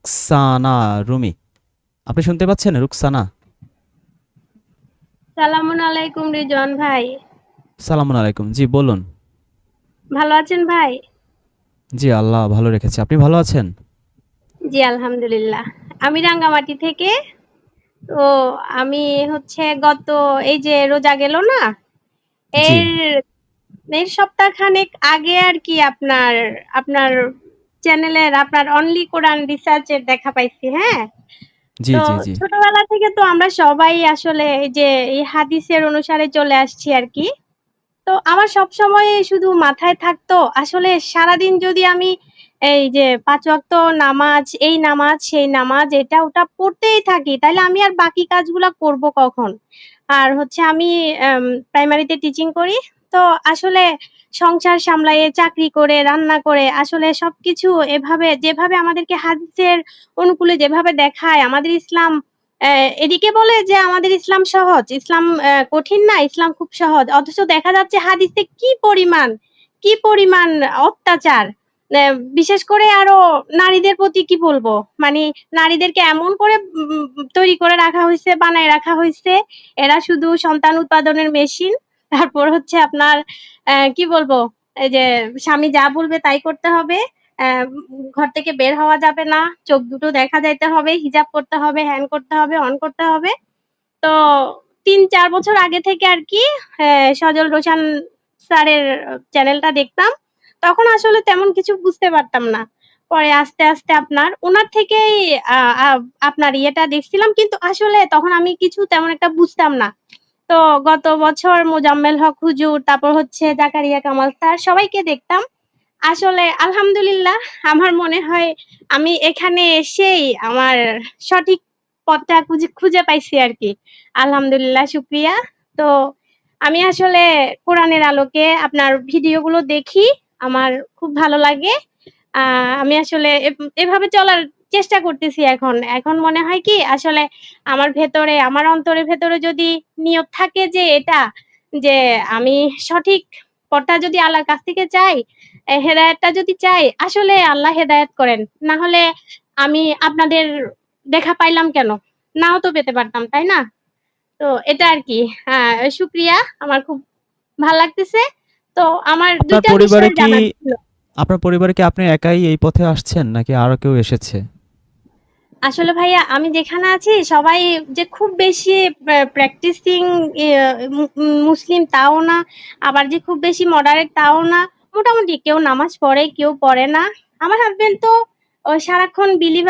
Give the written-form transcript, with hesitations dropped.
রুকসানা রুমি। আপনি শুনতে পাচ্ছেন রুকসানা? সালামুন আলাইকুম রিজন ভাই। সালামুন আলাইকুম। জি বলুন। ভালো আছেন ভাই? জি আল্লাহ ভালো রেখেছে। আপনি ভালো আছেন? জি আলহামদুলিল্লাহ। আমি রাঙ্গামাটি থেকে। তো আমি হচ্ছে গত এই যে রোজা গেল না? জি, এর এর সপ্তাহখানেক আগে আর কি আপনার আপনার চ্যানেলের আপনার অনলি কোরআন রিসার্চ এর দেখা পাইছি, হ্যাঁ? জি, তো জি, জি, ছোটবেলা থেকে তো আমরা সবাই আসলে এই যে এই হাদিসের অনুসারে চলে আসছি আর কি। তো আমার সবসময় শুধু মাথায় থাকতো আসলে সারাদিন যদি আমি এই যে ৫ ওয়াক্ত নামাজ, এই নামাজ, সেই নামাজ, এটা ওটা পড়তেই থাকি, তাইলে আমি আর বাকি কাজগুলা করব কখন? আর হচ্ছে আমি প্রাইমারিতে টিচিং করি। তো আসলে সংসার সামলায়ে, চাকরি করে, রান্না করে আসলে সবকিছু এভাবে যেভাবে আমাদেরকে হাদিসের অনুকূলে যেভাবে দেখায়, আমাদের ইসলাম এদিকে বলে যে আমাদের ইসলাম সহজ, ইসলাম কঠিন না, ইসলাম খুব সহজ। অথচ দেখা যাচ্ছে হাদিসে কি পরিমাণ অত্যাচার। বিশেষ করে আরো নারীদের প্রতি কি বলবো? মানে নারীদেরকে এমন করে তৈরি করে রাখা হইছে, বানায় রাখা হইছে, এরা শুধু সন্তান উৎপাদনের মেশিন। তারপর হচ্ছে আপনার কি বলবো? এই যে স্বামী যা বলবে তাই করতে হবে। ঘর থেকে বের হওয়া যাবে না। চোখ দুটো দেখা যাইতে হবে, হিজাব করতে হবে, হ্যান করতে হবে, অন করতে হবে। তো ৩-৪ বছর আগে থেকে আরকি সজল রোশান স্যারের চ্যানেলটা দেখতাম। তখন আসলে তেমন কিছু বুঝতে পারতাম না। পরে আস্তে, আস্তে আপনার উনার থেকেই আ আ আপনার ইয়েটা দেখছিলাম, কিন্তু আসলে তখন আমি কিছু তেমন একটা বুঝতাম না। তো গত বছর মোজাম্মেল হক হুজুর, তারপর হচ্ছে জাকারিয়া কামাল স্যার, সবাইকে দেখতাম। আসলে আলহামদুলিল্লাহ আমার মনে হয় আমি এখানে এসেই আমার সঠিক পথটা খুঁজে খুঁজে পাইছি আরকি। আলহামদুলিল্লাহ, শুকরিয়া। তো আমি আসলে কোরআনের আলোকে আপনার ভিডিওগুলো দেখি। আমার খুব ভালো লাগে। আ আমি আসলে এভাবে চলার চেষ্টা করতেছি এখন। এখন মনে হয় কি আসলে আমার ভেতরে, আমার অন্তরের ভেতরে যদি নিয়ত থাকে যে এটা, যে আমি সঠিক পথটা যদি আল্লাহর কাছ থেকে চাই, হেদায়েতটা যদি চাই, আসলে আল্লাহ হেদায়েত করেন। না হলে আমি আপনাদের দেখা পাইলাম কেন? নাও তো পেতে পারতাম, তাই না? তো এটা আরকি। শুকরিয়া। আমার খুব ভাল লাগতেছে। তো আমার ২ আপনার টা পরিবারে বিষয় কি জানার ছিল। আপনার পরিবারে কি আপনি একাই এই পথে আসছেন নাকি আরো কেউ এসেছে? আসলে ভাইয়া আমি যেখানে আছি সবাই যে খুব বেশি প্র্যাকটিসিং ইয়া মুসলিম তাও না, আবার যে খুব বেশি মডারেট তাও না। মোটামুটি কেউ নামাজ পড়ে, কেউ পড়ে না। আমার হাসব্যান্ড তো সারাক্ষণ বিলিভার